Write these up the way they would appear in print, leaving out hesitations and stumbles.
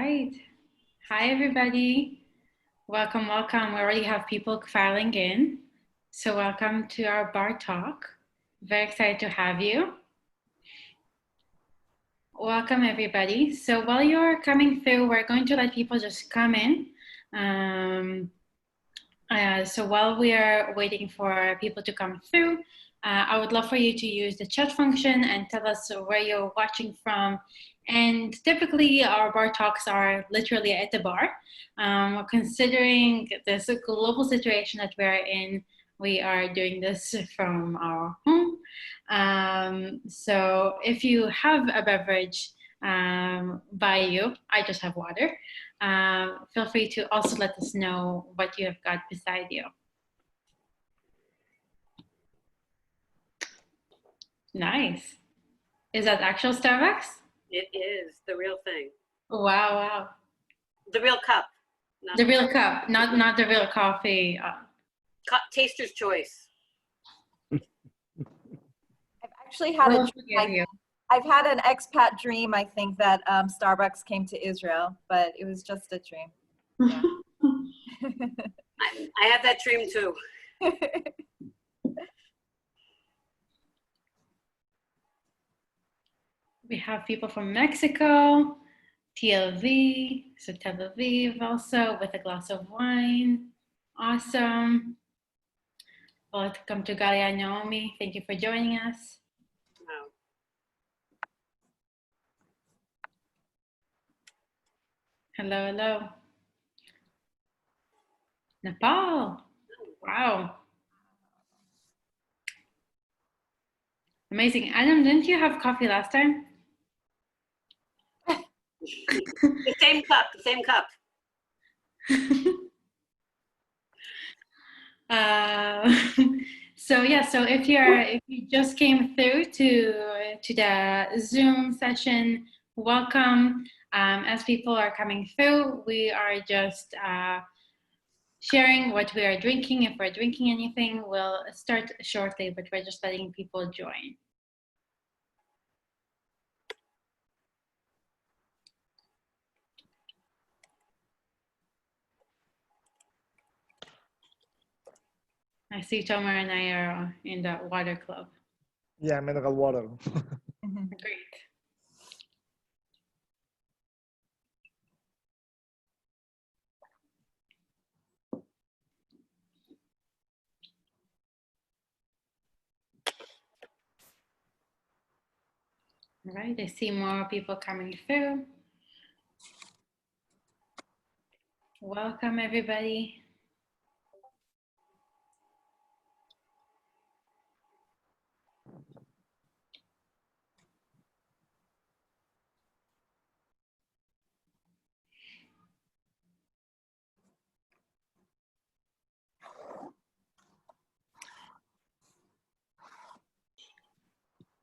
Right. Hi, everybody. Welcome, welcome. We already have people filing in. So welcome to our bar talk. Very excited to have you. Welcome, everybody. So while you're coming through, we're going to let people just come in. So while we are waiting for people to come through, I would love for you to use the chat function and tell us where you're watching from. And typically our bar talks are literally at the bar. Considering this global situation that we're in, we are doing this from our home. So if you have a beverage by you, I just have water. Feel free to also let us know what you have got beside you. Nice. Is that actual Starbucks? It is the real thing. Wow, wow. The real cup. The real cup, not the real coffee. Taster's choice. I've actually had I've had an expat dream, I think, that Starbucks came to Israel, but it was just a dream. Yeah. I had that dream too. We have people from Mexico, TLV, so Tel Aviv also with a glass of wine. Awesome. Welcome to Galia Naomi. Thank you for joining us. Wow. Hello, hello. Nepal. Wow. Amazing. Adam, didn't you have coffee last time? The same cup, the same cup. So yeah, so if you just came through to the Zoom session, welcome. As people are coming through, we are just sharing what we are drinking. If we're drinking anything, we'll start shortly, but we're just letting people join. I see Tomer and I are in the water club. Yeah, mineral water. Great. All right, I see more people coming through. Welcome, everybody.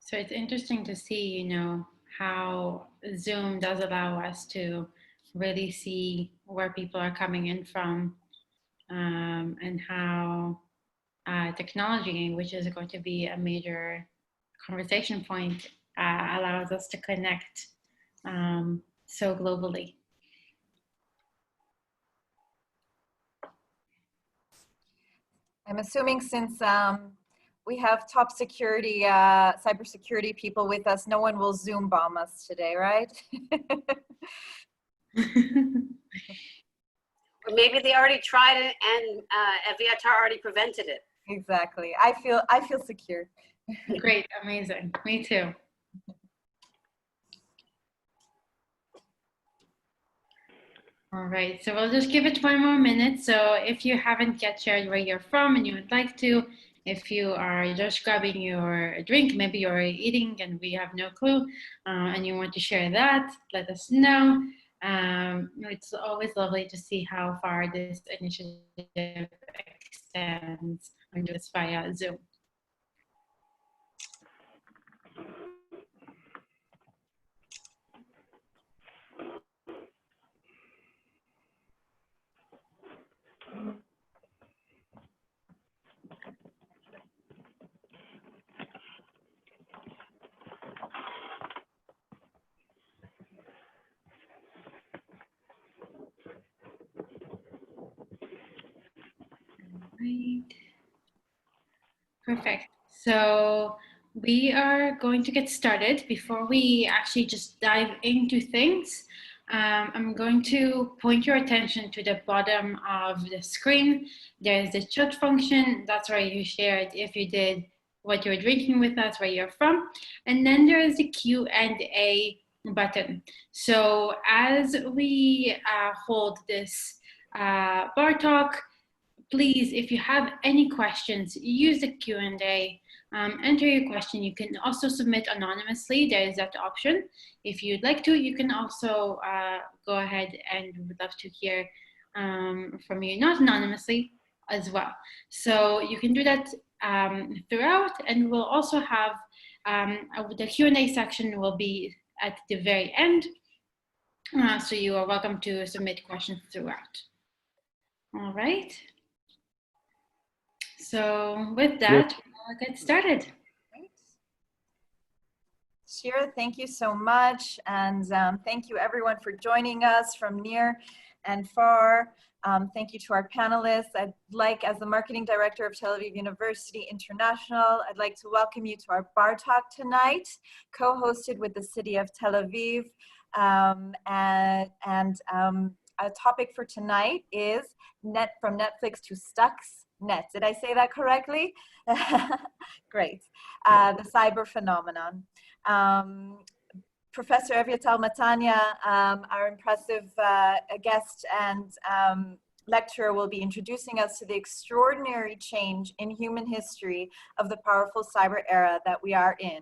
So it's interesting to see, how Zoom does allow us to really see where people are coming in from, and how technology, which is going to be a major conversation point, allows us to connect so globally. I'm assuming since we have top security, cybersecurity people with us, no one will Zoom bomb us today, right? Or maybe they already tried it and Eviatar already prevented it. Exactly. I feel secure. Great, amazing. Me too. All right, so we'll just give it 1 more minute. So if you haven't yet shared where you're from and you would like to, if you are just grabbing your drink, maybe you're eating and we have no clue, and you want to share that, let us know. It's always lovely to see how far this initiative extends and do this via Zoom. right. Perfect. So we are going to get started. Before we actually just dive into things, I'm going to point your attention to the bottom of the screen. There's the chat function. That's where you shared if you did what you're drinking with us, where you're from. And then there is the Q&A button. So as we hold this bar talk, please, if you have any questions, use the Q&A. Enter your question. You can also submit anonymously. There is that option. If you'd like to, you can also go ahead, and we would love to hear from you, not anonymously as well. So you can do that throughout, and we'll also have the Q&A section will be at the very end. So you are welcome to submit questions throughout. All right. So with that, we'll get started. Great. Shira, thank you so much. And thank you everyone for joining us from near and far. Thank you to our panelists. I'd like, as the Marketing Director of Tel Aviv University International, I'd like to welcome you to our bar talk tonight, co-hosted with the city of Tel Aviv. A topic for tonight is from Netflix to Stuxnet. Did I say that correctly? Great. The cyber phenomenon. Professor Eviatar Matania, our impressive guest and lecturer, will be introducing us to the extraordinary change in human history of the powerful cyber era that we are in.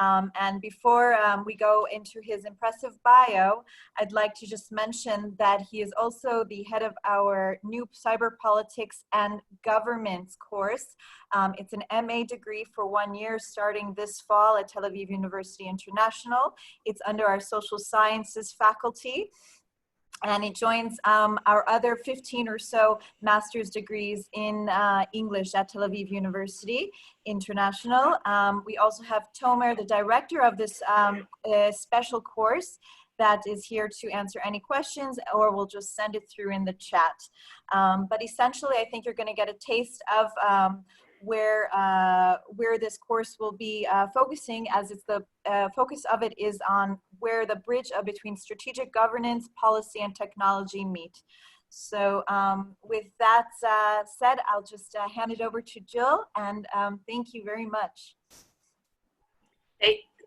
And before we go into his impressive bio, I'd like to just mention that he is also the head of our new cyber politics and governance course. It's an MA degree for 1 year starting this fall at Tel Aviv University International. It's under our social sciences faculty. And it joins our other 15 or so master's degrees in English at Tel Aviv University International. We also have Tomer, the director of this special course, that is here to answer any questions, or we'll just send it through in the chat. But essentially, I think you're going to get a taste of where this course will be focusing, as it's the focus of it is on where the bridge between strategic governance, policy, and technology meet. So with that said, I'll just hand it over to Jill, and thank you very much.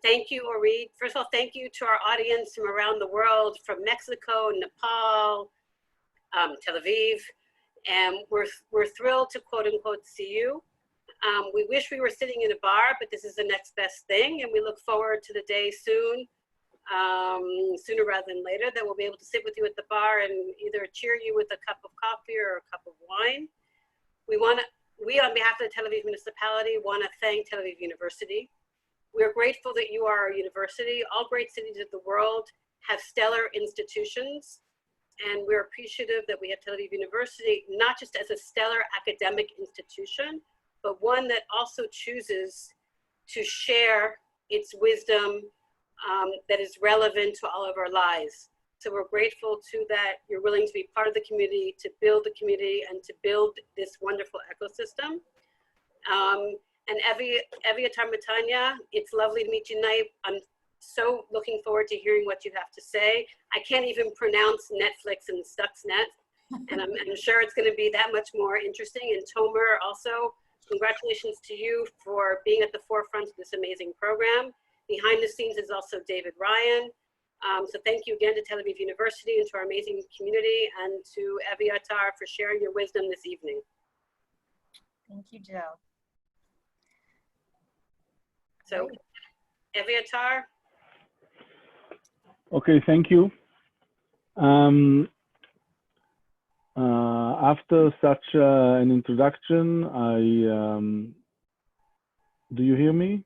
Thank you, Orit. First of all, thank you to our audience from around the world, from Mexico, Nepal, Tel Aviv, and we're thrilled to quote unquote see you. We wish we were sitting in a bar, but this is the next best thing, and we look forward to the day soon, sooner rather than later, that we'll be able to sit with you at the bar and either cheer you with a cup of coffee or a cup of wine. We, on behalf of the Tel Aviv Municipality, want to thank Tel Aviv University. We are grateful that you are our university. All great cities of the world have stellar institutions, and we're appreciative that we have Tel Aviv University, not just as a stellar academic institution, but one that also chooses to share its wisdom that is relevant to all of our lives. So we're grateful to that you're willing to be part of the community, to build the community, and to build this wonderful ecosystem. And Eviatar Matania, it's lovely to meet you tonight. I'm so looking forward to hearing what you have to say. I can't even pronounce Netflix and Stuxnet, and I'm sure it's going to be that much more interesting. And Tomer, also, congratulations to you for being at the forefront of this amazing program. Behind the scenes is also David Ryan. So thank you again to Tel Aviv University and to our amazing community, and to Eviatar for sharing your wisdom this evening. Thank you, Jill. So, Eviatar. Okay, thank you. After such an introduction, do you hear me?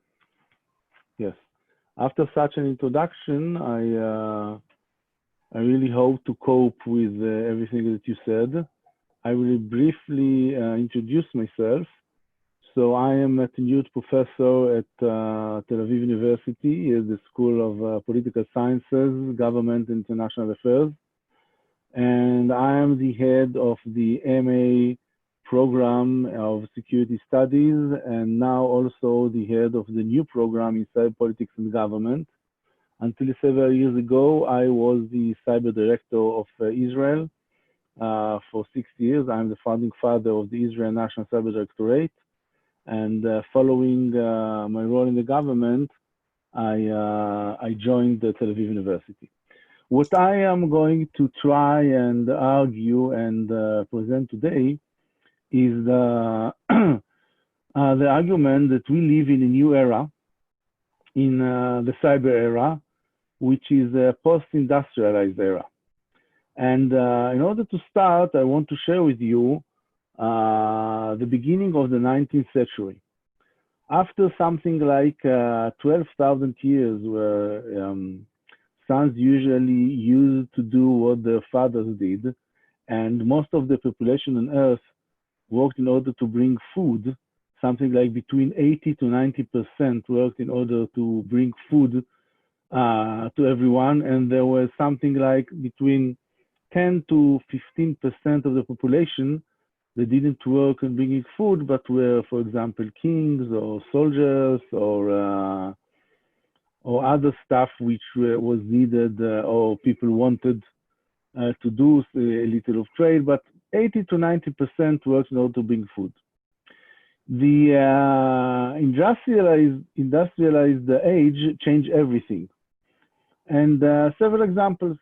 Yes. After such an introduction, I really hope to cope with everything that you said. I will briefly introduce myself. So I am a tenured professor at Tel Aviv University at the School of Political Sciences, Government and International Affairs. And I am the head of the MA program of security studies, and now also the head of the new program in cyber politics and government. Until several years ago, I was the cyber director of Israel for 6 years. I'm the founding father of the Israel National Cyber Directorate. And following my role in the government, I joined the Tel Aviv University. What I am going to try and argue and present today is the argument that we live in a new era, in the cyber era, which is a post-industrialized era. And in order to start, I want to share with you the beginning of the 19th century. After something like 12,000 years where sons usually used to do what their fathers did, and most of the population on Earth worked in order to bring food, something like between 80 to 90% worked in order to bring food to everyone, and there was something like between 10 to 15% of the population that didn't work in bringing food, but were, for example, kings or soldiers or other stuff which was needed or people wanted to do a little of trade, but 80 to 90% worked in order to bring food. The industrialized age changed everything. And several examples.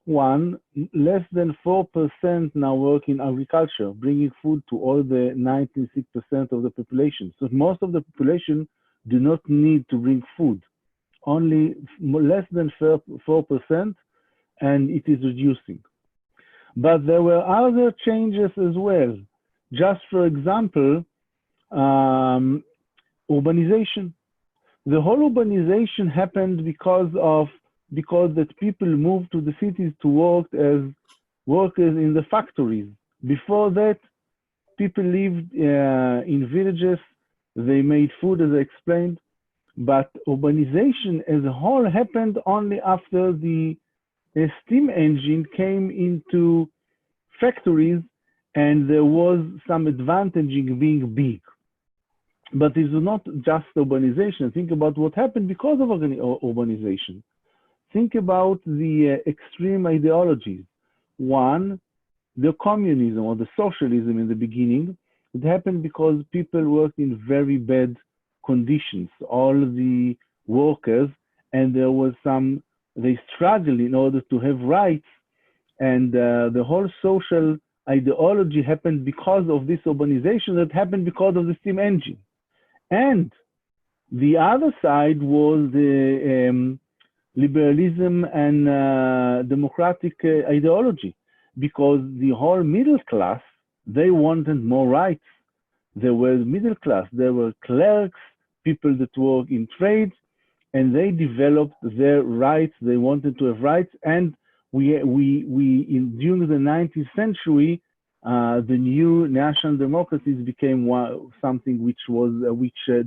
One, less than 4% now work in agriculture, bringing food to all the 96% of the population. So most of the population do not need to bring food. Only less than 4%, and it is reducing. But there were other changes as well. Just for example, urbanization. The whole urbanization happened because that people moved to the cities to work as workers in the factories. Before that, people lived in villages. They made food, as I explained. But urbanization as a whole happened only after the steam engine came into factories, and there was some advantage in being big. But it's not just urbanization. Think about what happened because of urbanization. Think about the extreme ideologies. One, the communism or the socialism in the beginning, it happened because people worked in very bad conditions, all the workers, and there was they struggled in order to have rights, and the whole social ideology happened because of this urbanization that happened because of the steam engine. And the other side was the liberalism and democratic ideology, because the whole middle class, they wanted more rights. There were middle class, there were clerks, people that work in trade, and they developed their rights. They wanted to have rights, and during the 19th century, the new national democracies became something which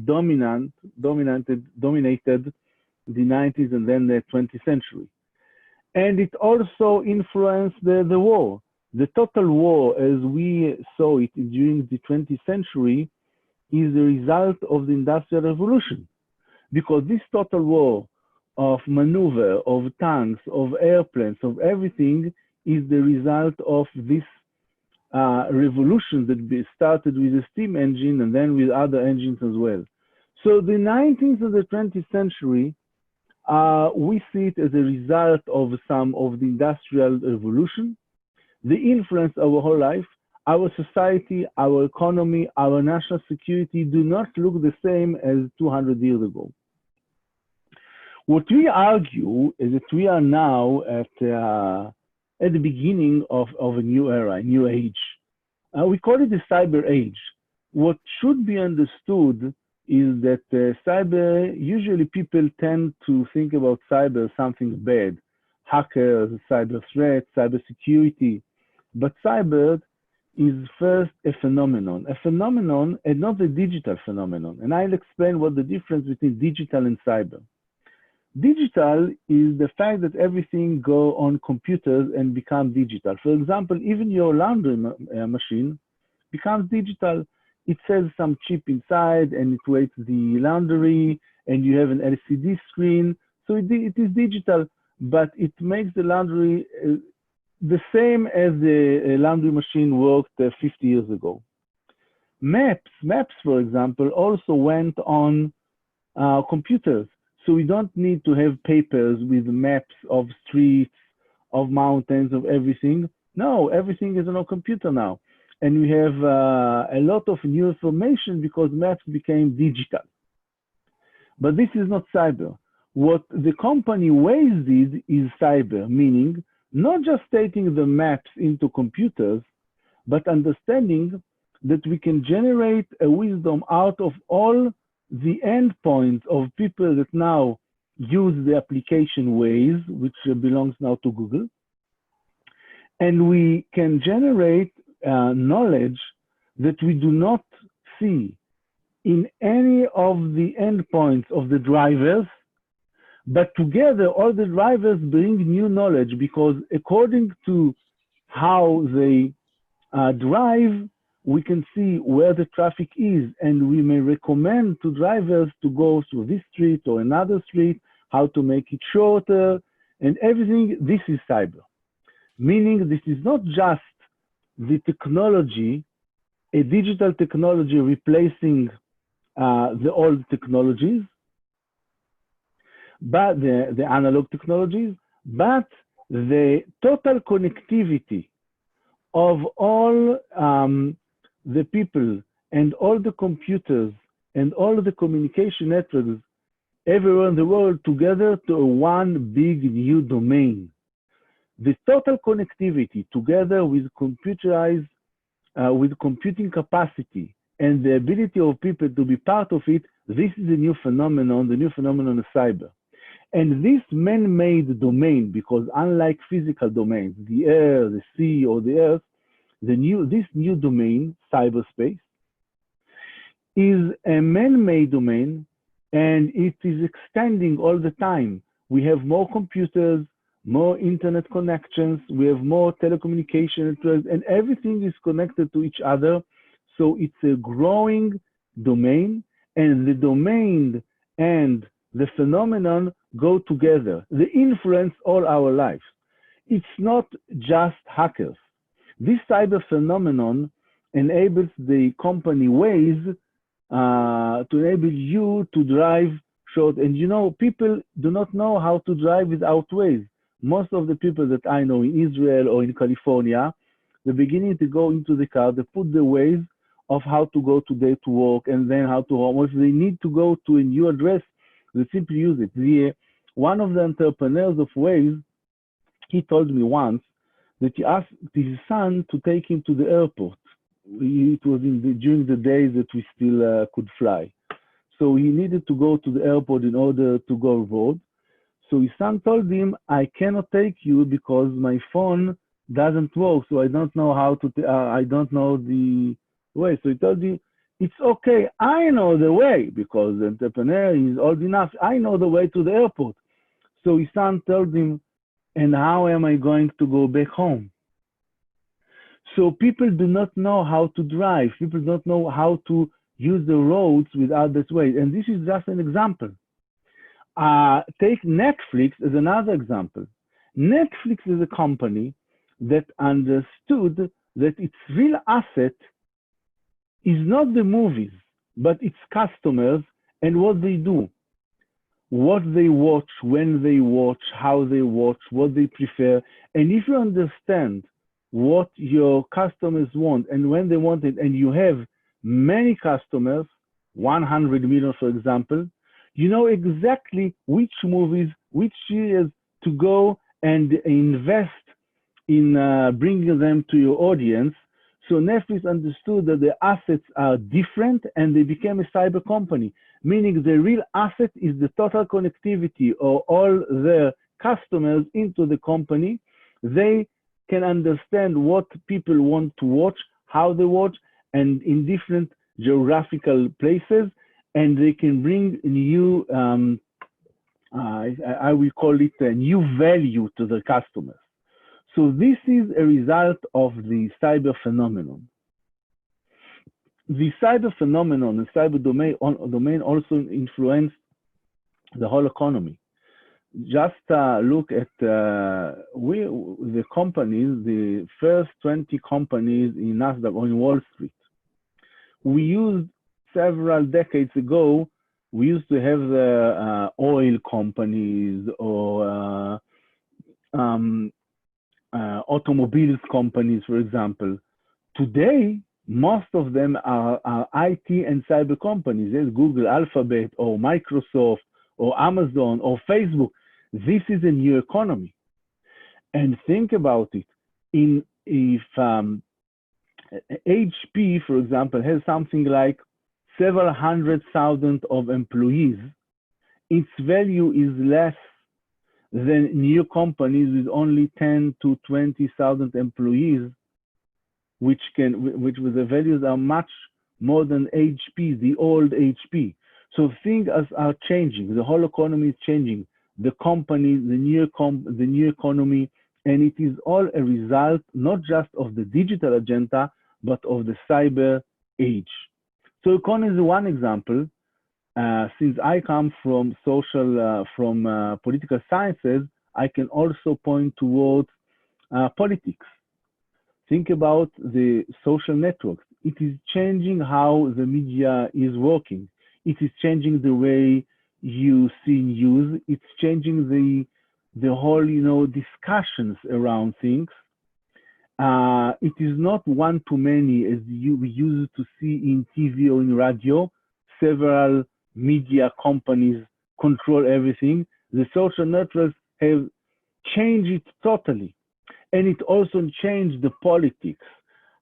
dominated the 90s and then the 20th century. And it also influenced the war. The total war, as we saw it during the 20th century, is the result of the Industrial Revolution. Because this total war of maneuver, of tanks, of airplanes, of everything, is the result of this revolution that started with the steam engine and then with other engines as well. So the 19th and the 20th century, we see it as a result of some of the Industrial Revolution. They influence our whole life. Our society, our economy, our national security do not look the same as 200 years ago. What we argue is that we are now at the beginning of a new era, a new age. We call it the cyber age. What should be understood is that cyber, usually people tend to think about cyber as something bad, hackers, cyber threats, cyber security. But cyber is first a phenomenon and not a digital phenomenon. And I'll explain what the difference between digital and cyber. Digital is the fact that everything go on computers and become digital. For example, even your laundry machine becomes digital. It says some chip inside and it weighs the laundry and you have an LCD screen. So it is digital, but it makes the laundry the same as the laundry machine worked 50 years ago. Maps, for example, also went on computers. So we don't need to have papers with maps of streets, of mountains, of everything. No, everything is on a computer now. And we have a lot of new information because maps became digital. But this is not cyber. What the company Waze did is cyber, meaning not just taking the maps into computers, but understanding that we can generate a wisdom out of all the endpoints of people that now use the application Waze, which belongs now to Google. And we can generate knowledge that we do not see in any of the endpoints of the drivers, but together all the drivers bring new knowledge because according to how they drive, we can see where the traffic is, and we may recommend to drivers to go through this street or another street, how to make it shorter, and everything. This is cyber, meaning this is not just the technology, a digital technology replacing the old technologies, but the analog technologies, but the total connectivity of all the people and all the computers and all the communication networks everywhere in the world together to one big new domain. The total connectivity together with computerized, with computing capacity and the ability of people to be part of it, this is a new phenomenon, the new phenomenon of cyber. And this man-made domain, because unlike physical domains, the air, the sea, or the earth, this new domain, cyberspace, is a man-made domain, and it is extending all the time. We have more computers, more internet connections, we have more telecommunication networks, and everything is connected to each other. So it's a growing domain, and the domain and the phenomenon go together. They influence all our lives. It's not just hackers. This cyber phenomenon enables the company Waze to enable you to drive short. And you know, people do not know how to drive without Waze. Most of the people that I know in Israel or in California, they're beginning to go into the car, they put the Waze of how to go today to work and then how to home. Or if they need to go to a new address, they simply use it. One of the entrepreneurs of Waze, he told me once that he asked his son to take him to the airport. It was during the days that we still could fly. So he needed to go to the airport in order to go abroad. So his son told him, I cannot take you because my phone doesn't work. So I don't know how to, I don't know the way. So he told him, it's okay, I know the way because the entrepreneur is old enough. I know the way to the airport. So his son told him, and how am I going to go back home? So people do not know how to drive. People don't know how to use the roads without this way. And this is just an example. Take Netflix as another example. Netflix is a company that understood that its real asset is not the movies, but its customers and what they do, what they watch, when they watch, how they watch, what they prefer. And if you understand what your customers want and when they want it, and you have many customers, 100 million, for example, you know exactly which movies, which series to go and invest in bringing them to your audience. So Netflix understood that the assets are different and they became a cyber company, meaning the real asset is the total connectivity of all their customers into the company. They can understand what people want to watch, how they watch, and in different geographical places, and they can bring new, I will call it a new value to the customers. So this is a result of the cyber phenomenon. the cyber phenomenon, the cyber domain also influenced the whole economy. Just look at the companies, the first 20 companies in NASDAQ or in Wall Street. We used several decades ago, we used to have the oil companies or automobiles companies, for example. Today, most of them are IT and cyber companies. There's Google, Alphabet, or Microsoft, or Amazon, or Facebook. This is a new economy. And think about it. If HP, for example, has something like several 100,000 of employees, its value is less than new companies with only 10 to 20,000 employees, which with the values are much more than HP, the old HP. So things are changing. The whole economy is changing. The companies, the new economy, and it is all a result not just of the digital agenda, but of the cyber age. So economy is one example. Since I come from political sciences, I can also point towards politics. Think about the social networks. It is changing how the media is working. It is changing the way you see news. It's changing the whole, discussions around things. It is not one-to-many as we used to see in TV or in radio. Several media companies control everything. The social networks have changed it totally. And it also changed the politics,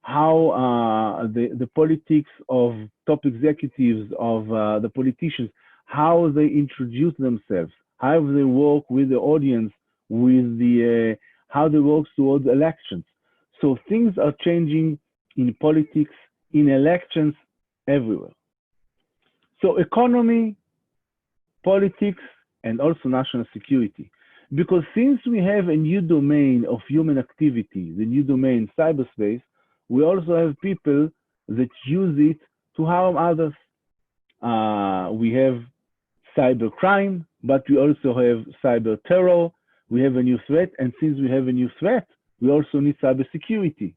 how the politics of top executives, of the politicians, how they introduce themselves, how they work with the audience, with how they work towards elections. So things are changing in politics, in elections, everywhere. So economy, politics, and also national security. Because since we have a new domain of human activity, the new domain cyberspace, we also have people that use it to harm others. We have cyber crime, but we also have cyber terror. We have a new threat, and since we have a new threat, we also need cybersecurity.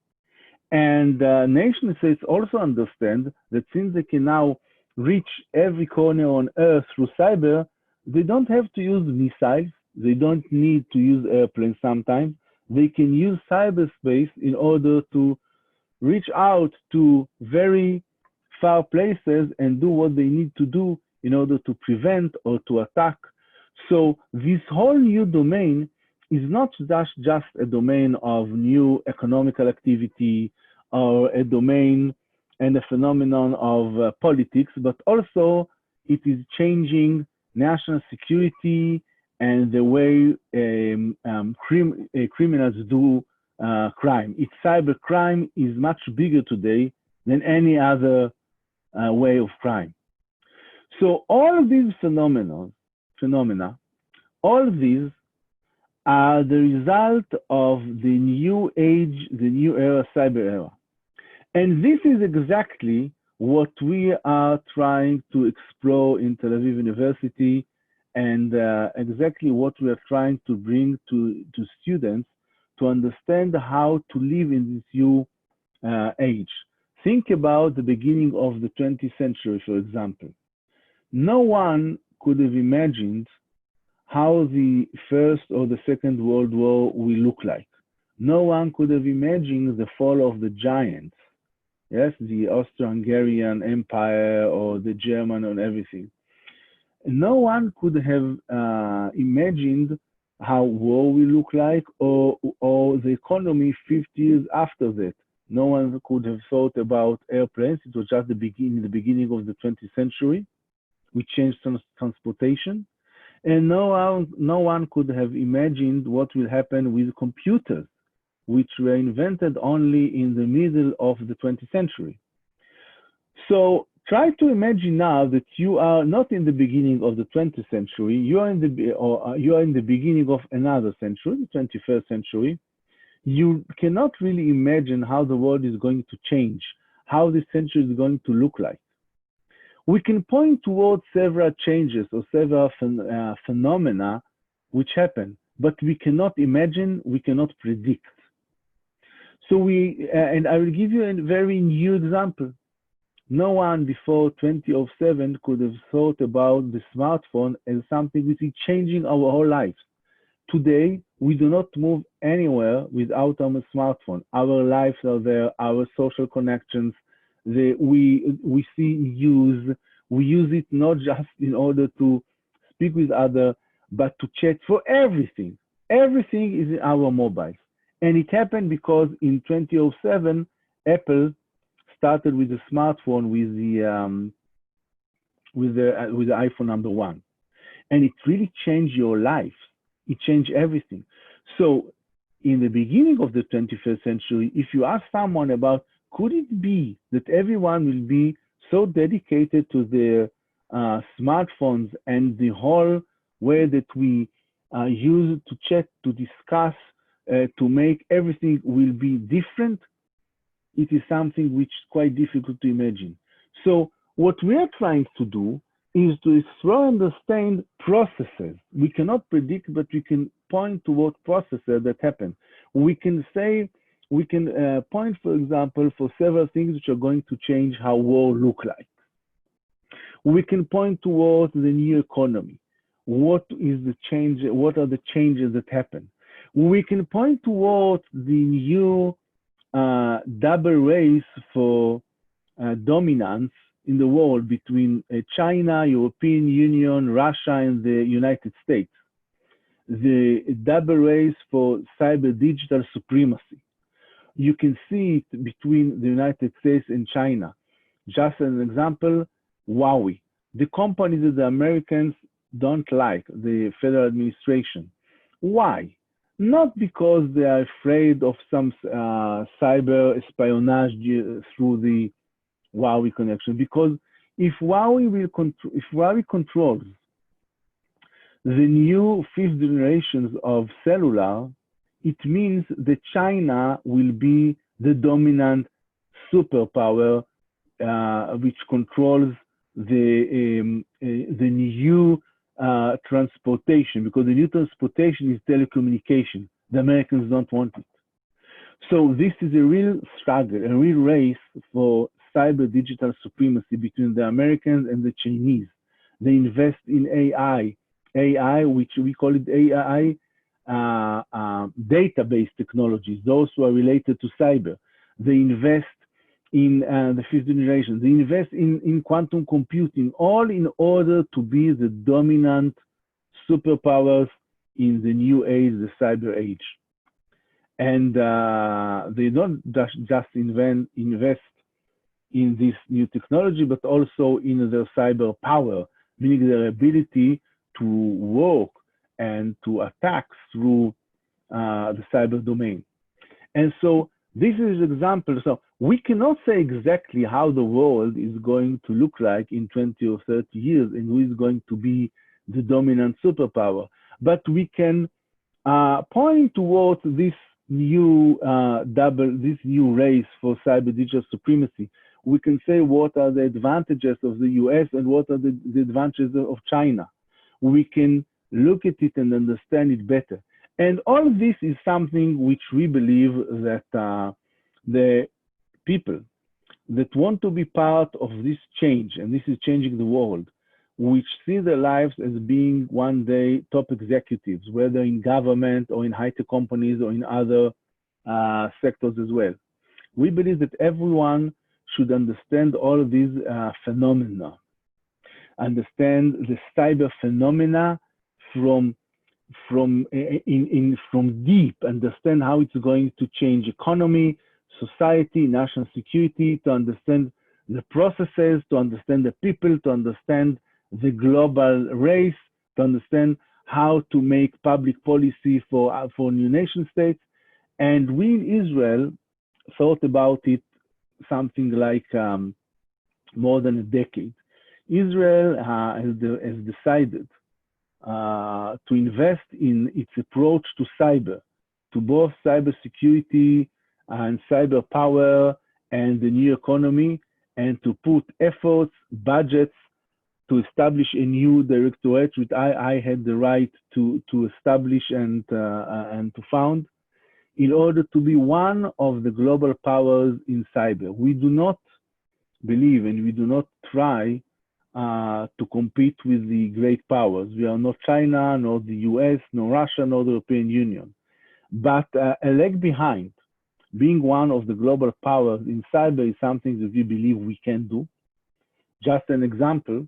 And nation states also understand that since they can now reach every corner on Earth through cyber, they don't have to use missiles. They don't need to use airplanes sometimes. They can use cyberspace in order to reach out to very far places and do what they need to do in order to prevent or to attack. So this whole new domain is not just a domain of new economical activity or a domain and a phenomenon of politics, but also it is changing national security and the way criminals do crime. Its cyber crime is much bigger today than any other way of crime. So all of these phenomena, all of these are the result of the new age, the new era, cyber era. And this is exactly what we are trying to explore in Tel Aviv University, and exactly what we are trying to bring to students to understand how to live in this new age. Think about the beginning of the 20th century, for example. No one could have imagined how the First or the Second World War will look like. No one could have imagined the fall of the giants, yes, the Austro-Hungarian Empire or the German and everything. No one could have imagined how war will look like or the economy 50 years after that. No one could have thought about airplanes. It was just the beginning of the 20th century. We changed transportation. And no one could have imagined what will happen with computers, which were invented only in the middle of the 20th century. So try to imagine now that you are not in the beginning of the 20th century, you are in the beginning of another century, the 21st century. You cannot really imagine how the world is going to change, how this century is going to look like. We can point towards several changes or several phenomena which happen, but we cannot imagine, we cannot predict. So and I will give you a very new example. No one before 2007 could have thought about the smartphone as something which is changing our whole lives. Today, we do not move anywhere without our smartphone. Our lives are there, our social connections, we see news. We use it not just in order to speak with others, but to chat for everything. Everything is in our mobiles. And it happened because in 2007, Apple started with the smartphone with the iPhone #1, and it really changed your life. It changed everything. So in the beginning of the 21st century, if you ask someone about, could it be that everyone will be so dedicated to their smartphones and the whole way that we use to chat, to discuss, to make everything will be different? It is something which is quite difficult to imagine. So what we are trying to do is to explore and understand processes. We cannot predict, but we can point toward processes that happen. We can say, we can point, for example, for several things which are going to change how war look like. We can point towards the new economy. What is the change? What are the changes that happen? We can point towards the new double race for dominance in the world between China, European Union, Russia, and the United States. The double race for cyber digital supremacy. You can see it between the United States and China. Just as an example, Huawei, the company that the Americans don't like, the federal administration. Why? Not because they are afraid of some cyber espionage through the Huawei connection, because if Huawei controls the new 5th generations of cellular, it means that China will be the dominant superpower which controls the new transportation, because the new transportation is telecommunication. The Americans don't want it. So this is a real struggle, a real race for cyber digital supremacy between the Americans and the Chinese. They invest in AI, which we call it AI database technologies, those who are related to cyber. They invest in the 5th generation. They invest in quantum computing, all in order to be the dominant superpowers in the new age, the cyber age. And they don't just invest in this new technology, but also in their cyber power, meaning their ability to work and to attack through the cyber domain. And so this is an example. So we cannot say exactly how the world is going to look like in 20 or 30 years and who is going to be the dominant superpower, but we can point towards this new this new race for cyber digital supremacy. We can say what are the advantages of the US and what are the advantages of China. We can look at it and understand it better. And all of this is something which we believe that the people that want to be part of this change, and this is changing the world, which see their lives as being one day top executives, whether in government or in high-tech companies or in other sectors as well. We believe that everyone should understand all of these phenomena, understand the cyber phenomena from deep, understand how it's going to change economy, society, national security, to understand the processes, to understand the people, to understand the global race, to understand how to make public policy for new nation states. And we in Israel thought about it something like more than a decade. Israel has decided to invest in its approach to cyber, to both cyber security and cyber power and the new economy, and to put efforts, budgets, to establish a new directorate, which I had the right to establish and to found, in order to be one of the global powers in cyber. We do not believe and we do not try to compete with the great powers. We are not China, nor the US, nor Russia, nor the European Union. But a leg behind, being one of the global powers in cyber is something that we believe we can do. Just an example,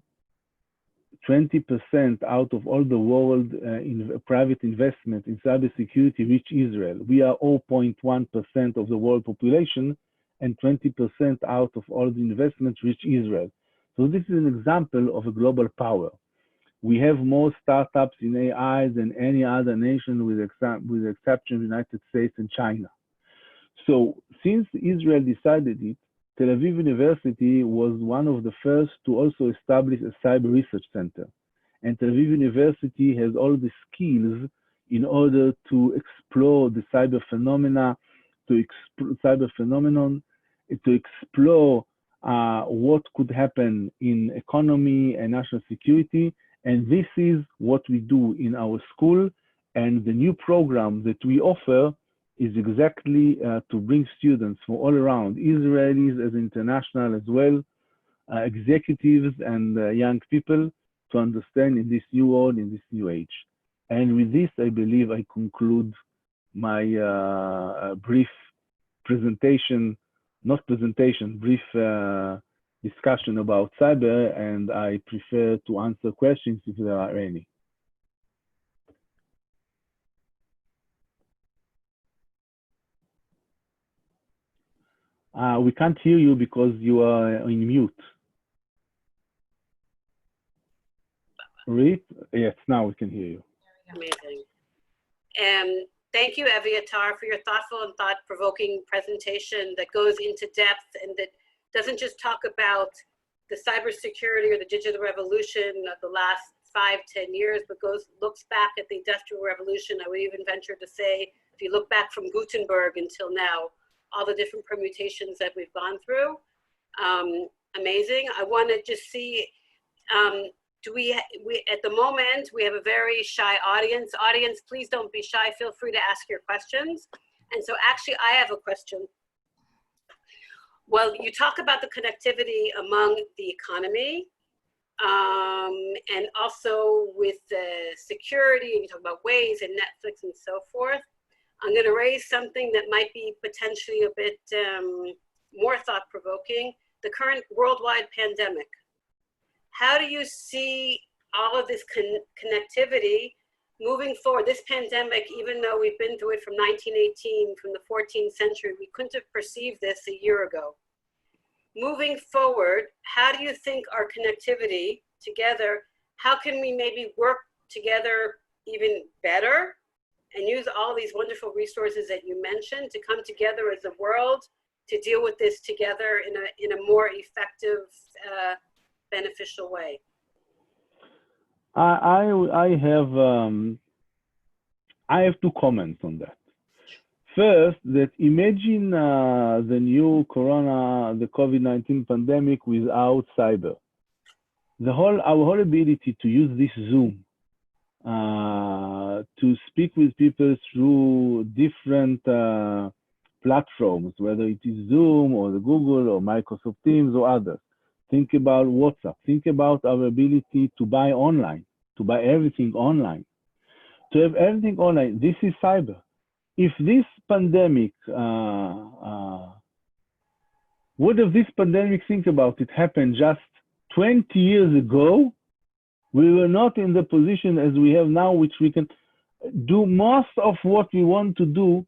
20% out of all the world in private investment in cybersecurity reach Israel. We are 0.1% of the world population, and 20% out of all the investments reach Israel. So this is an example of a global power. We have more startups in AI than any other nation with the exception of the United States and China. So since Israel decided it, Tel Aviv University was one of the first to also establish a cyber research center. And Tel Aviv University has all the skills in order to explore the cyber phenomena, to explore what could happen in economy and national security. And this is what we do in our school. And the new program that we offer is exactly to bring students from all around, Israelis as international as well, executives and young people, to understand in this new world, in this new age. And with this, I believe I conclude my brief presentation, brief discussion about cyber, and I prefer to answer questions if there are any. We can't hear you because you are in mute. Read? Yes, now we can hear you. Amazing. Thank you, Eviatar, for your thoughtful and thought-provoking presentation that goes into depth and that doesn't just talk about the cybersecurity or the digital revolution of the last 5-10 years, but looks back at the Industrial Revolution. I would even venture to say, if you look back from Gutenberg until now, all the different permutations that we've gone through. Amazing. I want to just see, at the moment, we have a very shy audience. Audience, please don't be shy. Feel free to ask your questions. And so actually, I have a question. Well, you talk about the connectivity among the economy and also with security, and you talk about Waze and Netflix and so forth. I'm going to raise something that might be potentially a bit more thought-provoking, the current worldwide pandemic. How do you see all of this connectivity moving forward? This pandemic, even though we've been through it from 1918, from the 14th century, we couldn't have perceived this a year ago. Moving forward, how do you think our connectivity together, how can we maybe work together even better and use all these wonderful resources that you mentioned to come together as a world to deal with this together in a more effective, beneficial way? I have two comments on that. First, that imagine the new corona, the COVID-19 pandemic without cyber. Our whole ability to use this Zoom, to speak with people through different platforms, whether it is Zoom or the Google or Microsoft Teams or others. Think about WhatsApp. Think about our ability to buy online, to buy everything online. To have everything online, this is cyber. If this pandemic, what if this pandemic, think about it, happened just 20 years ago, we were not in the position as we have now, which we can do most of what we want to do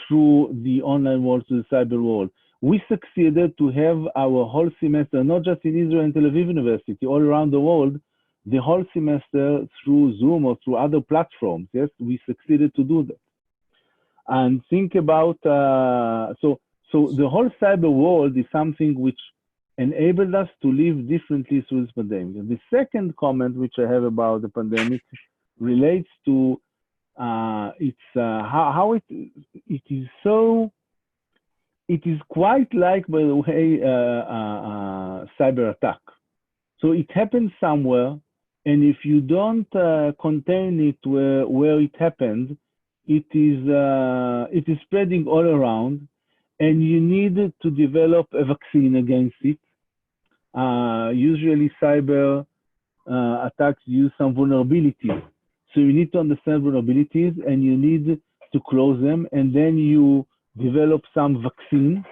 through the online world, to the cyber world. We succeeded to have our whole semester, not just in Israel and Tel Aviv University, all around the world, the whole semester through Zoom or through other platforms. Yes, we succeeded to do that. And think about, so the whole cyber world is something which enabled us to live differently through this pandemic. And the second comment which I have about the pandemic relates to how it is so it is quite like, by the way, cyber attack. So it happens somewhere, and if you don't contain it where it happened, it is spreading all around, and you need to develop a vaccine against it. Usually cyber attacks use some vulnerabilities. So you need to understand vulnerabilities, and you need to close them, and then you develop some vaccine.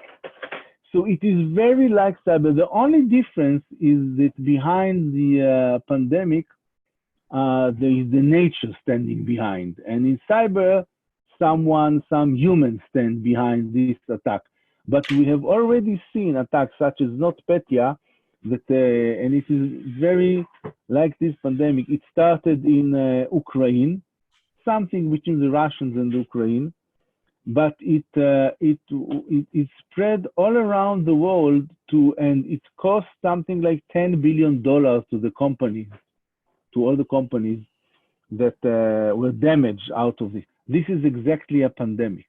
So it is very like cyber. The only difference is that behind the pandemic, there is the nature standing behind. And in cyber, some humans stand behind this attack. But we have already seen attacks such as NotPetya, that, and it is very like this pandemic. It started in Ukraine, something between the Russians and the Ukraine, but it spread all around the world and it cost something like $10 billion to the companies, to all the companies that were damaged out of this. This is exactly a pandemic.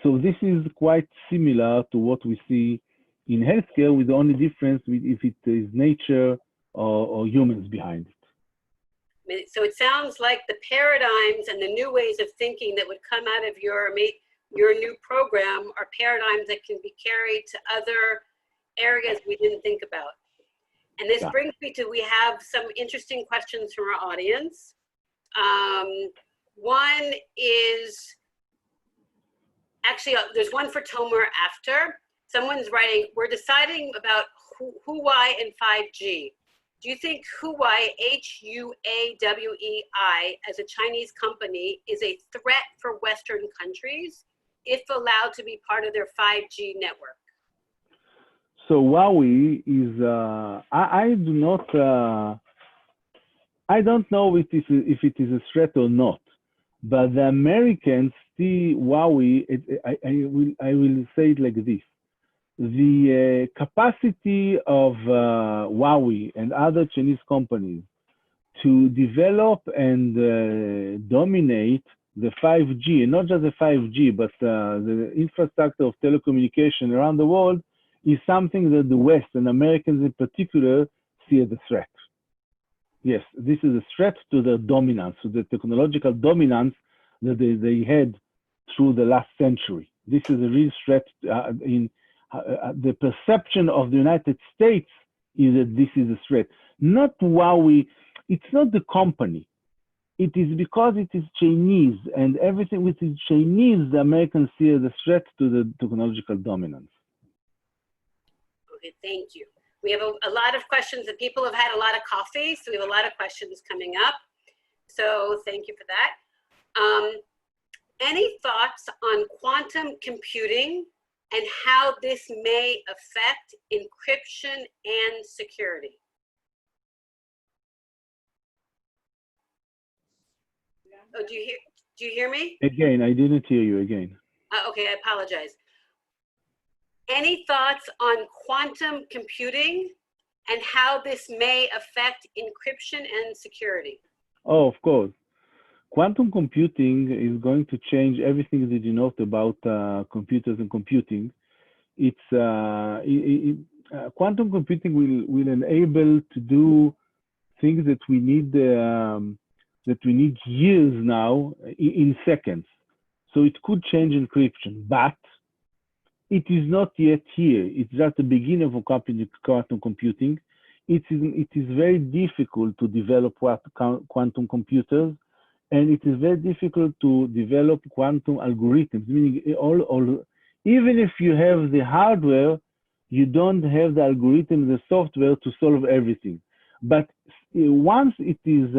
So this is quite similar to what we see in healthcare, with the only difference if it is nature or humans behind it. So it sounds like the paradigms and the new ways of thinking that would come out of your new program are paradigms that can be carried to other areas we didn't think about. And this brings me to, we have some interesting questions from our audience. One is, actually, there's one for Tomer after. Someone's writing, we're deciding about Huawei and 5G. Do you think Huawei, Huawei, as a Chinese company, is a threat for Western countries if allowed to be part of their 5G network? So Huawei is, I don't know if it is a threat or not, but the Americans see Huawei, I will say it like this. The capacity of Huawei and other Chinese companies to develop and dominate the 5G, and not just the 5G, but the infrastructure of telecommunication around the world, is something that the West and Americans in particular see as a threat. Yes, this is a threat to their dominance, to the technological dominance that they had through the last century. This is a real threat in the perception of the United States is that this is a threat. Not Huawei, it's not the company. It is because it is Chinese, and everything which is Chinese, the Americans see as a threat to the technological dominance. Okay, thank you. We have a lot of questions that people have had a lot of coffee, so we have a lot of questions coming up. So thank you for that. Any thoughts on quantum computing and how this may affect encryption and security? Oh, do you hear me? Again, I didn't hear you again. Okay, I apologize. Any thoughts on quantum computing and how this may affect encryption and security? Oh, of course. Quantum computing is going to change everything that you know about computers and computing. Quantum computing will enable to do things that we need years now in seconds. So it could change encryption, but it is not yet here. It's just the beginning of quantum computing. It is very difficult to develop quantum computers, and it is very difficult to develop quantum algorithms, meaning even if you have the hardware, you don't have the algorithm, the software to solve everything. But once it is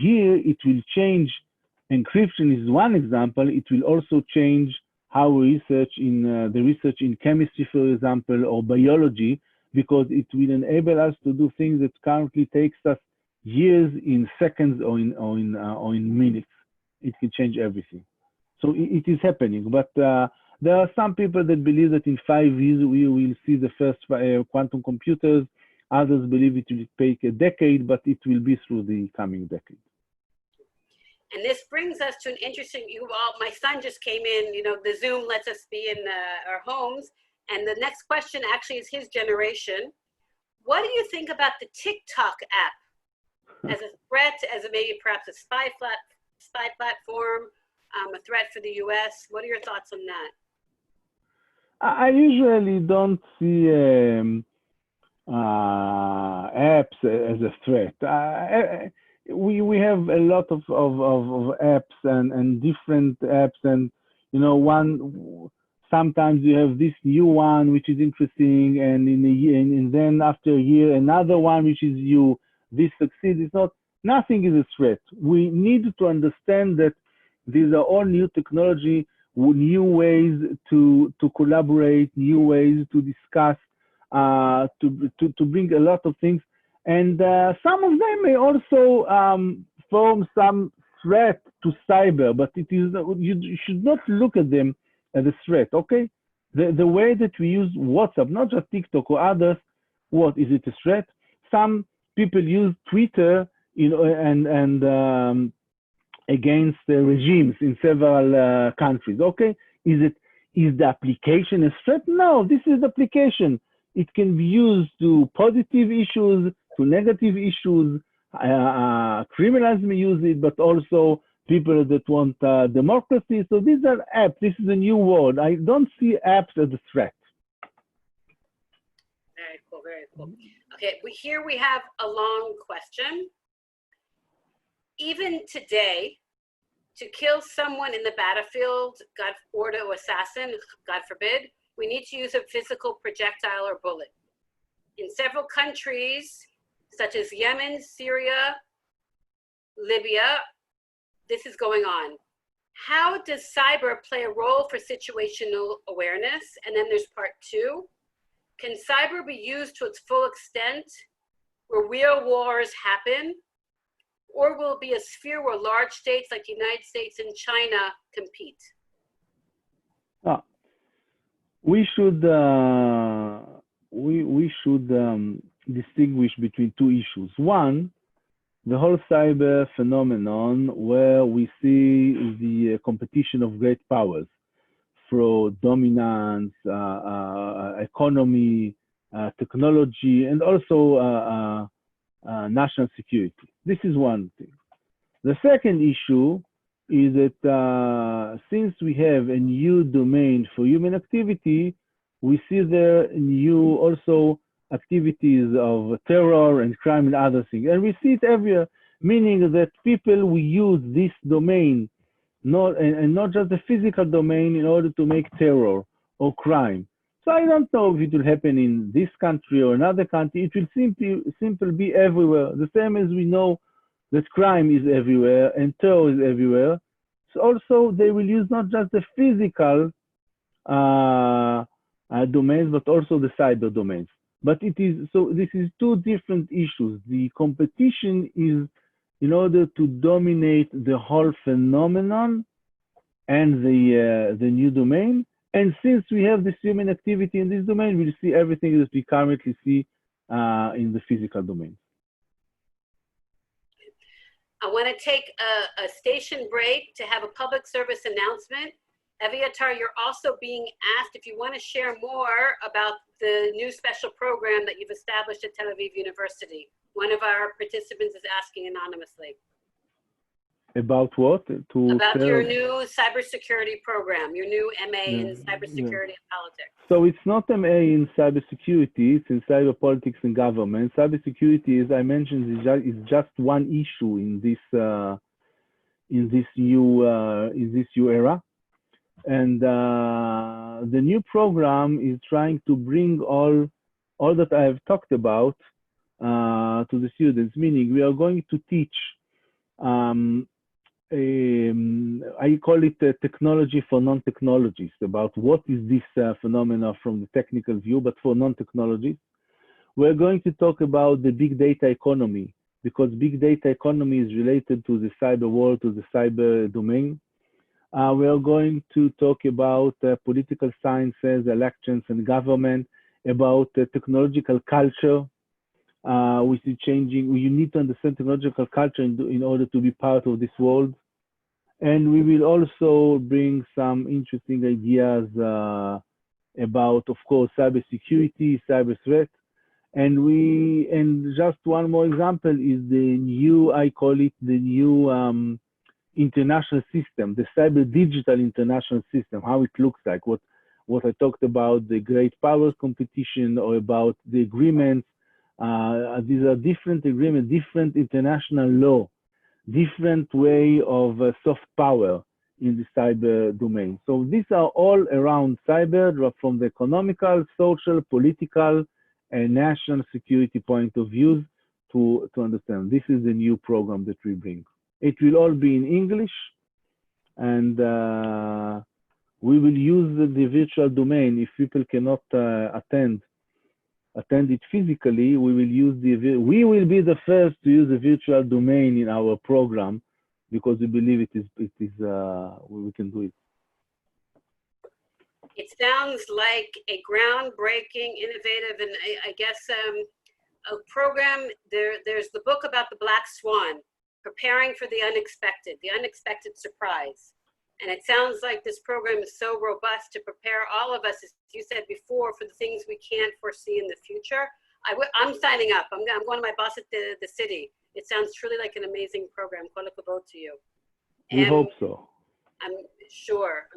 here, it will change. Encryption is one example. It will also change how we research the research in chemistry, for example, or biology, because it will enable us to do things that currently takes us years in seconds or in minutes. It can change everything. So it is happening, but there are some people that believe that in 5 years we will see the first quantum computers. Others believe it will take a decade, but it will be through the coming decade. And this brings us to an interesting, my son just came in, the Zoom lets us be in our homes. And the next question actually is his generation. What do you think about the TikTok app as a threat, as maybe perhaps a spy platform, a threat for the US? What are your thoughts on that? I usually don't see apps as a threat. We have a lot of apps and different apps, and sometimes you have this new one which is interesting, and in a year, and then after a year another one which is new. This succeeds. Nothing is a threat. We need to understand that these are all new technology, new ways to collaborate, new ways to discuss, to bring a lot of things. And some of them may also form some threat to cyber, but you should not look at them as a threat, okay? The way that we use WhatsApp, not just TikTok or others, what is it a threat? Some people use Twitter, and against regimes in several countries, okay? Is the application a threat? No, this is the application. It can be used to positive issues, to negative issues. Criminals may use it, but also people that want democracy. So these are apps. This is a new world. I don't see apps as a threat. Very cool, very cool. Okay, here we have a long question. Even today, to kill someone in the battlefield, or to assassin, God forbid, we need to use a physical projectile or bullet. In several countries, such as Yemen, Syria, Libya, this is going on. How does cyber play a role for situational awareness? And then there's part two. Can cyber be used to its full extent where real wars happen? Or will it be a sphere where large states like the United States and China compete? We should distinguish between two issues. One, the whole cyber phenomenon where we see the competition of great powers for dominance, economy, technology, and also national security. This is one thing. The second issue is that since we have a new domain for human activity, we see there new also activities of terror and crime and other things. And we see it everywhere, meaning that people will use this domain, not just the physical domain, in order to make terror or crime. So I don't know if it will happen in this country or another country. It will simply be everywhere. The same as we know that crime is everywhere and terror is everywhere. So also they will use not just the physical domains, but also the cyber domains. But this is two different issues. The competition is in order to dominate the whole phenomenon and the new domain. And since we have this human activity in this domain, we'll see everything that we currently see in the physical domain. I want to take a station break to have a public service announcement. Eviatar, you're also being asked if you want to share more about the new special program that you've established at Tel Aviv University. One of our participants is asking anonymously. About what? About your new cybersecurity program, your new MA in cybersecurity and politics. So it's not MA in cybersecurity, it's in cyber politics and government. Cybersecurity, as I mentioned, is just one issue in this new era. And the new program is trying to bring all that I have talked about to the students, meaning we are going to teach I call it technology for non-technologists, about what is this phenomena from the technical view, but for non-technologists. We're going to talk about the big data economy, because big data economy is related to the cyber world, to the cyber domain. We are going to talk about political sciences, elections, and government, about technological culture, which is changing. You need to understand technological culture in order to be part of this world. And we will also bring some interesting ideas about, of course, cybersecurity, cyber threat. And just one more example is the new, I call it the new international system, the cyber digital international system, how it looks like, what I talked about, the great powers competition, or about the agreements. These are different agreements, different international law, different way of soft power in the cyber domain. So these are all around cyber, from the economical, social, political, and national security point of view to understand. This is the new program that we bring. It will all be in English, and we will use the virtual domain. If people cannot attend it physically, we will be the first to use the virtual domain in our program, because we believe we can do it. It sounds like a groundbreaking, innovative, and I guess a program. There's the book about the Black Swan, preparing for the unexpected surprise. And it sounds like this program is so robust to prepare all of us, as you said before, for the things we can't foresee in the future. I'm signing up. I'm going to my boss at the city. It sounds truly like an amazing program. Kol hakavod to you. We hope so. I'm sure.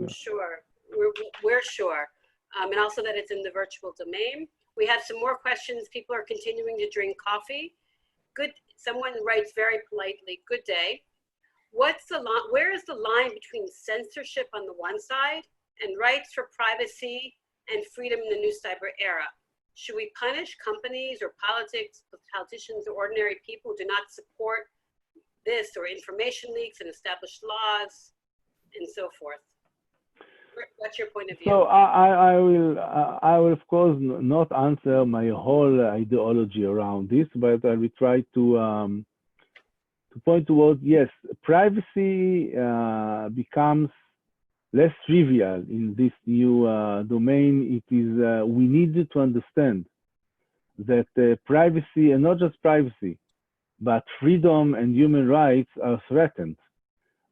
We're sure. And also that it's in the virtual domain. We have some more questions. People are continuing to drink coffee. Good. Someone writes very politely, good day. Where is the line between censorship on the one side and rights for privacy and freedom in the new cyber era? Should we punish companies or politicians or ordinary people who do not support this, or information leaks and established laws and so forth? What's your point of view? So I will of course not answer my whole ideology around this, but I will try to point towards, yes, privacy becomes less trivial in this new domain. It is we need to understand that privacy, and not just privacy, but freedom and human rights are threatened.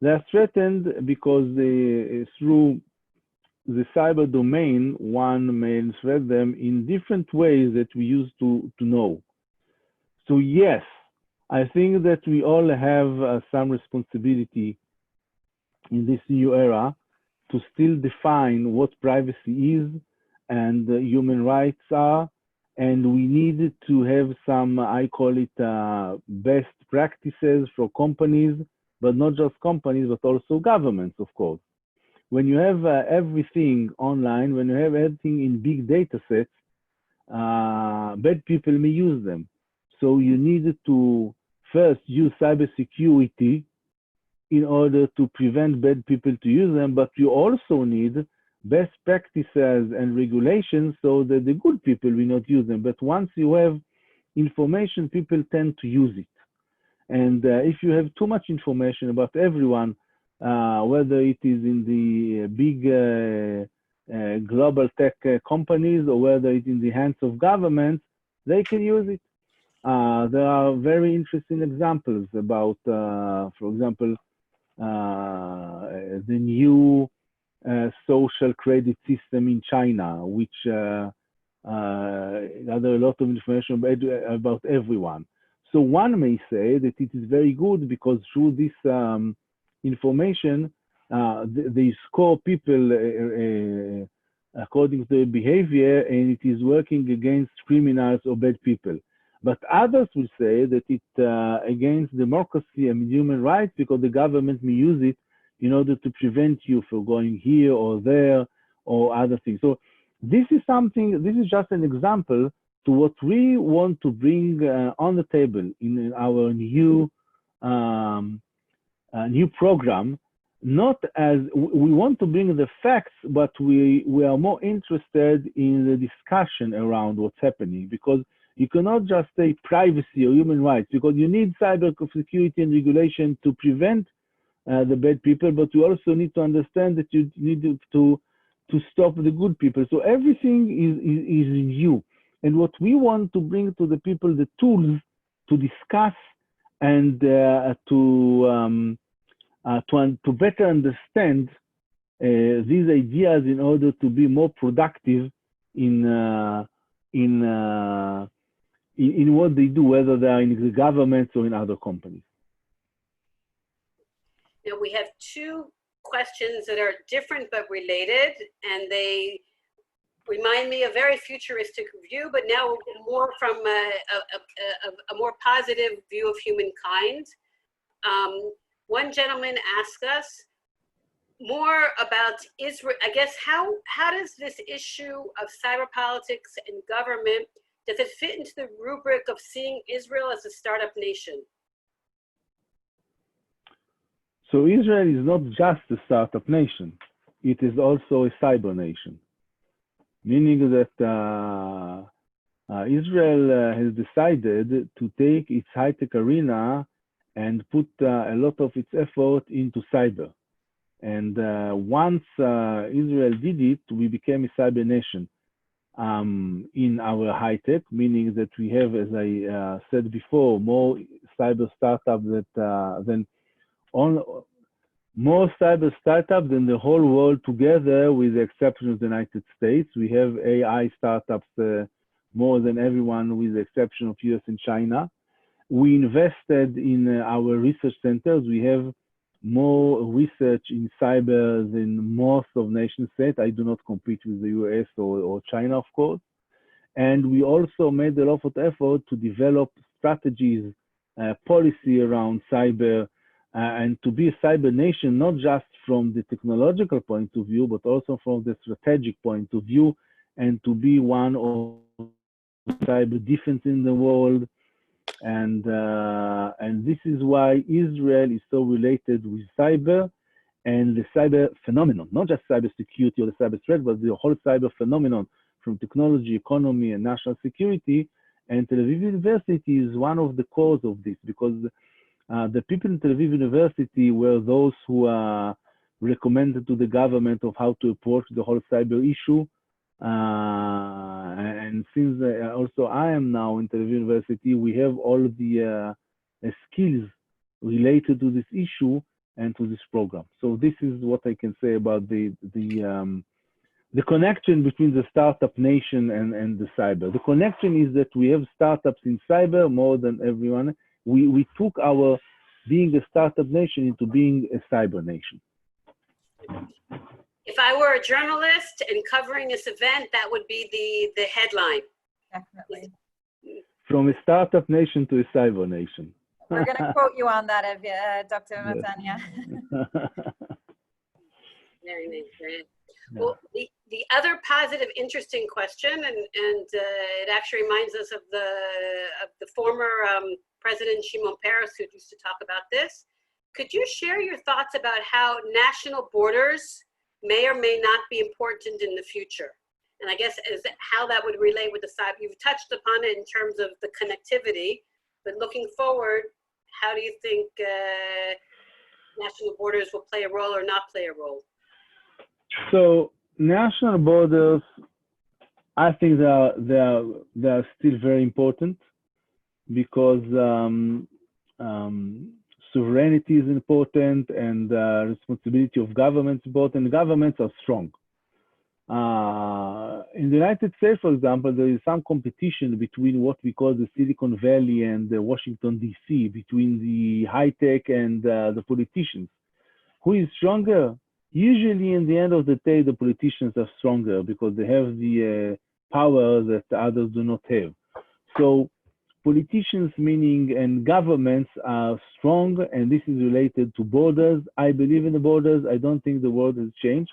They are threatened because through the cyber domain, one may threat them in different ways that we used to know. So yes, I think that we all have some responsibility in this new era to still define what privacy is and human rights are, and we need to have some, I call it best practices for companies, but not just companies, but also governments, of course. When you have everything online, when you have everything in big data sets, bad people may use them. So you need to first use cybersecurity in order to prevent bad people to use them, but you also need best practices and regulations so that the good people will not use them. But once you have information, people tend to use it. And if you have too much information about everyone, whether it is in the big global tech companies or whether it's in the hands of governments, they can use it. There are very interesting examples about, for example, the new social credit system in China, which gathered a lot of information about everyone. So one may say that it is very good because through this information, they score people according to their behavior, and it is working against criminals or bad people. But others will say that it's against democracy and human rights because the government may use it in order to prevent you from going here or there or other things. So this is something, this is just an example to what we want to bring on the table in our new new program. Not as we want to bring the facts, but we are more interested in the discussion around what's happening, because you cannot just say privacy or human rights, because you need cyber security and regulation to prevent the bad people, but you also need to understand that you need to stop the good people. So everything is in you. And what we want to bring to the people, the tools to discuss and to to better understand these ideas in order to be more productive in what they do, whether they are in the governments or in other companies. Now we have two questions that are different but related, and they remind me of a very futuristic view, but now more from a more positive view of humankind. One gentleman asked us more about Israel. I guess how does this issue of cyber politics and government, does it fit into the rubric of seeing Israel as a startup nation? So Israel is not just a startup nation, it is also a cyber nation, meaning that Israel has decided to take its high-tech arena and put a lot of its effort into cyber. And once Israel did it, we became a cyber nation in our high-tech, meaning that we have, as I said before, more cyber startups than more cyber startups than the whole world together, with the exception of the United States. We have AI startups more than everyone, with the exception of US and China. We invested in our research centers. We have more research in cyber than most of nation states. I do not compete with the US or China, of course. And we also made a lot of effort to develop strategies, policy around cyber, and to be a cyber nation, not just from the technological point of view, but also from the strategic point of view, and to be one of cyber defense in the world. And this is why Israel is so related with cyber and the cyber phenomenon, not just cyber security or the cyber threat, but the whole cyber phenomenon from technology, economy, and national security. And Tel Aviv University is one of the cause of this, because the people in Tel Aviv University were those who recommended to the government of how to approach the whole cyber issue. And since also I am now in Tel Aviv University, we have all the skills related to this issue and to this program. So this is what I can say about the connection between the startup nation and the cyber. The connection is that we have startups in cyber more than everyone. We took our being a startup nation into being a cyber nation. If I were a journalist and covering this event, that would be the headline. Definitely. From a startup nation to a cyber nation. We're going to quote you on that, Dr. Matania. Very nice. Very nice. Yeah. Well, the other positive, interesting question, and it actually reminds us of the former President Shimon Peres, who used to talk about this. Could you share your thoughts about how national borders may or may not be important in the future? And I guess how that would relate with the cyber. You've touched upon it in terms of the connectivity, but looking forward, how do you think national borders will play a role or not play a role? So national borders, I think they are still very important, because sovereignty is important, and responsibility of governments is important. Governments are strong. In the United States, for example, there is some competition between what we call the Silicon Valley and the Washington, D.C., between the high-tech and the politicians. Who is stronger? Usually, in the end of the day, the politicians are stronger, because they have the power that others do not have. So politicians, meaning, and governments are strong, and this is related to borders. I believe in the borders. I don't think the world has changed.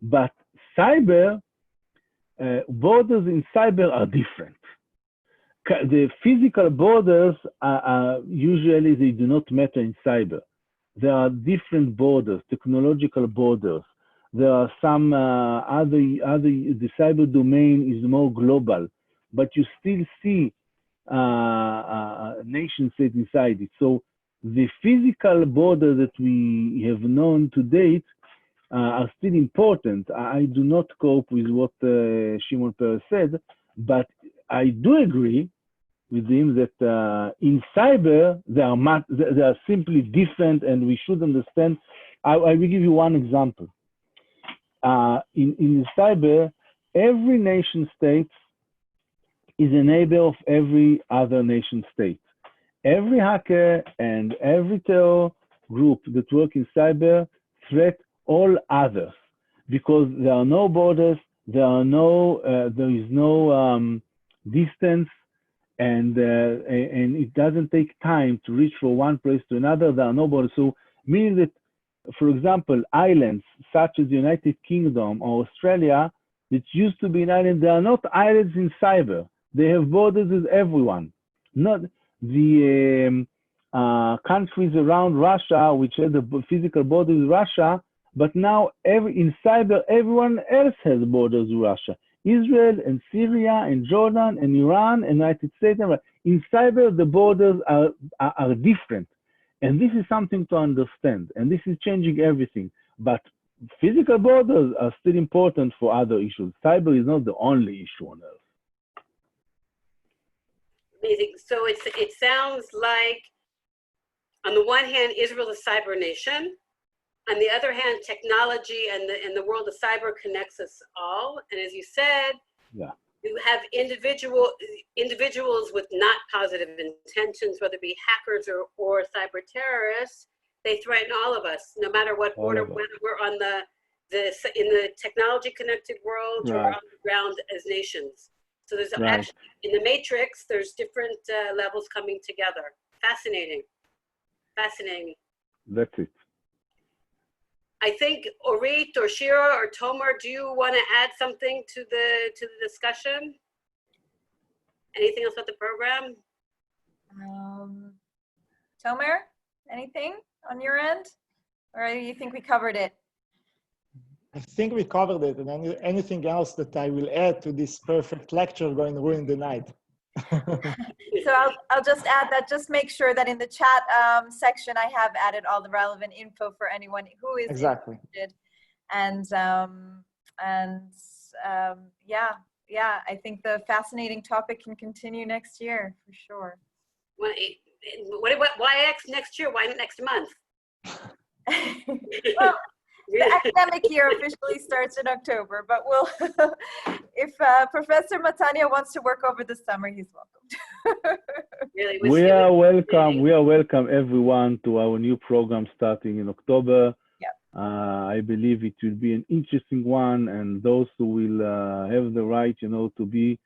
But cyber, borders in cyber are different. The physical borders are usually, they do not matter in cyber. There are different borders, technological borders. There are some the cyber domain is more global, but you still see nation state inside it. So the physical border that we have known to date are still important. I do not cope with what Shimon Peres said, but I do agree with him that in cyber, they are simply different and we should understand. I will give you one example. In cyber, every nation state is a neighbor of every other nation state. Every hacker and every terror group that work in cyber threat all others because there are no borders, there is no distance, and it doesn't take time to reach from one place to another. There are no borders. So meaning that, for example, islands such as the United Kingdom or Australia, that used to be an island, they are not islands in cyber. They have borders with everyone. Not the countries around Russia, which have the physical borders with Russia, but now in cyber, everyone else has borders with Russia. Israel and Syria and Jordan and Iran and United States. In cyber, the borders are different. And this is something to understand. And this is changing everything. But physical borders are still important for other issues. Cyber is not the only issue on Earth. Amazing. So it sounds like, on the one hand, Israel is a cyber nation. On the other hand, technology and the world of cyber connects us all. And as you said, yeah, you have individuals with not positive intentions, whether it be hackers or cyber terrorists. They threaten all of us, no matter what border, whether we're on in the technology connected world or on the ground as nations. So there's actually, in the matrix, there's different levels coming together. Fascinating. Fascinating. That's it. I think Orit or Shira or Tomer, do you want to add something to the discussion? Anything else about the program? Tomer, anything on your end? Or do you think we covered it? I think we covered it, and anything else that I will add to this perfect lecture going to ruin the night. So I'll just add that, just make sure that in the chat section I have added all the relevant info for anyone who is interested. And yeah, I think the fascinating topic can continue next year for sure. Why next year? Why next month? Well, the academic year officially starts in October, but we'll, if Professor Matania wants to work over the summer, he's welcome. Really, we are welcome everyone to our new program starting in October. Yep. I believe it will be an interesting one, and those who will have the right, to be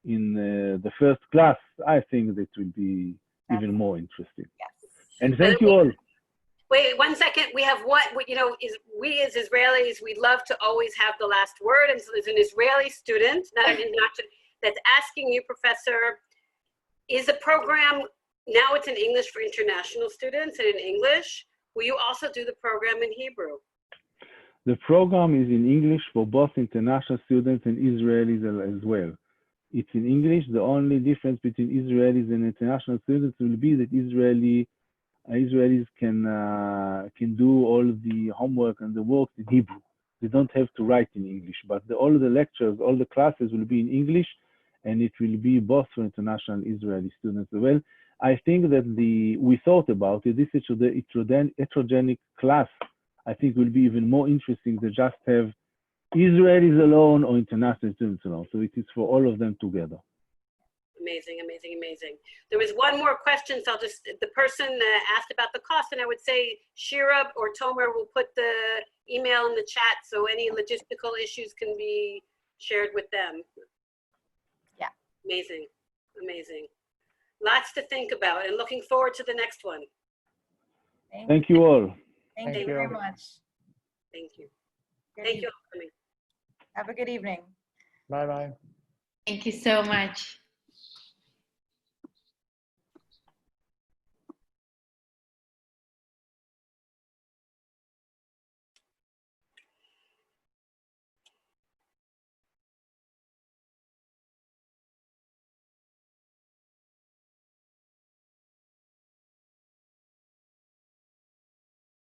in the first class, I think that will be even more interesting. Yes. And thank you all. Wait 1 second. We have we as Israelis, we love to always have the last word. And so there's an Israeli student, not that's asking you, Professor, is the program, now it's in English for international students and in English. Will you also do the program in Hebrew? The program is in English for both international students and Israelis as well. It's in English. The only difference between Israelis and international students will be that Israelis can do all the homework and the work in Hebrew. They don't have to write in English, but all the lectures, all the classes will be in English, and it will be both for international and Israeli students as well. I think that we thought about it. This heterogenic class, I think, will be even more interesting to just have Israelis alone or international students alone. So it is for all of them together. Amazing, amazing, amazing. There was one more question, so the person asked about the cost, and I would say Shira or Tomer will put the email in the chat so any logistical issues can be shared with them. Yeah. Amazing, amazing. Lots to think about, and looking forward to the next one. Thank you all. Thank you very much. Thank you. Good Thank you evening. all for coming. Have a good evening. Bye-bye. Thank you so much.